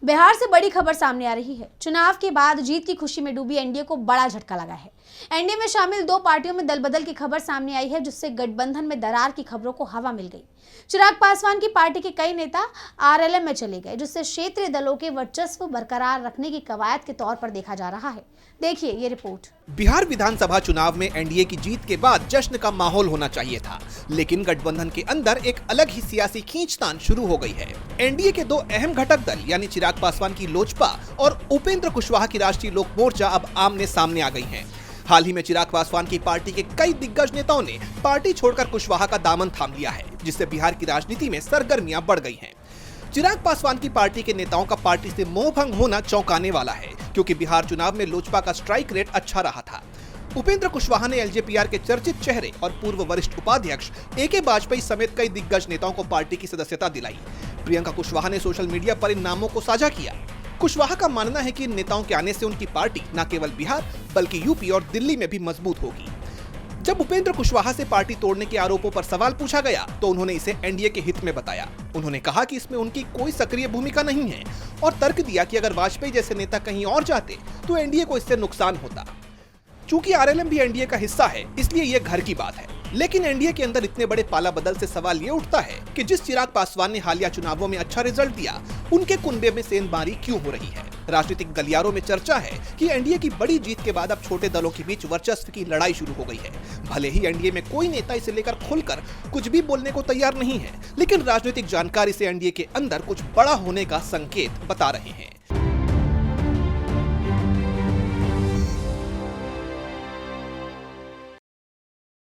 बिहार से बड़ी खबर सामने आ रही है। चुनाव के बाद जीत की खुशी में डूबी एनडीए को बड़ा झटका लगा है। एनडीए में शामिल दो पार्टियों में दल बदल की खबर सामने आई है, जिससे गठबंधन में दरार की खबरों को हवा मिल गई। चिराग पासवान की पार्टी के कई नेता आरएलएम में चले गए, जिससे क्षेत्रीय दलों के वर्चस्व बरकरार रखने की कवायद के तौर पर देखा जा रहा है। देखिए ये रिपोर्ट। बिहार विधानसभा चुनाव में एनडीए की जीत के बाद जश्न का माहौल होना चाहिए था, लेकिन गठबंधन के अंदर एक अलग ही सियासी खींचतान शुरू हो गई है। एनडीए के दो अहम घटक दल यानी चिराग पासवान की लोजपा और उपेंद्र कुशवाहा की राष्ट्रीय लोक मोर्चा अब आमने सामने आ गई हैं। हाल ही में चिराग पासवान की पार्टी के कई दिग्गज नेताओं ने पार्टी छोड़कर कुशवाहा का दामन थाम लिया है, जिससे बिहार की राजनीति में सरगर्मियां बढ़ गई हैं। चिराग पासवान की पार्टी के नेताओं का पार्टी से मोहभंग होना चौंकाने वाला है, क्योंकि बिहार चुनाव में लोजपा का स्ट्राइक रेट अच्छा रहा था। उपेंद्र कुशवाहा ने एलजेपीआर के चर्चित चेहरे और पूर्व वरिष्ठ उपाध्यक्ष एके वाजपेयी समेत कई दिग्गज नेताओं को पार्टी की सदस्यता दिलाई। प्रियंका कुशवाहा ने सोशल मीडिया पर इन नामों को साझा किया। कुशवाहा का मानना है कि इन नेताओं के आने से उनकी पार्टी न केवल बिहार बल्कि यूपी और दिल्ली में भी मजबूत होगी। जब उपेंद्र कुशवाहा से पार्टी तोड़ने के आरोपों पर सवाल पूछा गया तो उन्होंने इसे एनडीए के हित में बताया। उन्होंने कहा कि इसमें उनकी कोई सक्रिय भूमिका नहीं है और तर्क दिया कि अगर वाजपेयी जैसे नेता कहीं और जाते तो एनडीए को इससे नुकसान होता। चूंकि आरएलएम भी एनडीए का हिस्सा है, इसलिए ये घर की बात है। लेकिन एनडीए के अंदर इतने बड़े पाला बदल से सवाल ये उठता है कि जिस चिराग पासवान ने हालिया चुनावों में अच्छा रिजल्ट दिया, उनके कुनबे में सेंधमारी क्यों हो रही है। राजनीतिक गलियारों में चर्चा है कि एनडीए की बड़ी जीत के बाद अब छोटे दलों के बीच वर्चस्व की लड़ाई शुरू हो गई है। भले ही एनडीए में कोई नेता इसे लेकर खुलकर कुछ भी बोलने को तैयार नहीं है, लेकिन राजनीतिक जानकारी से एनडीए के अंदर कुछ बड़ा होने का संकेत बता रहे हैं।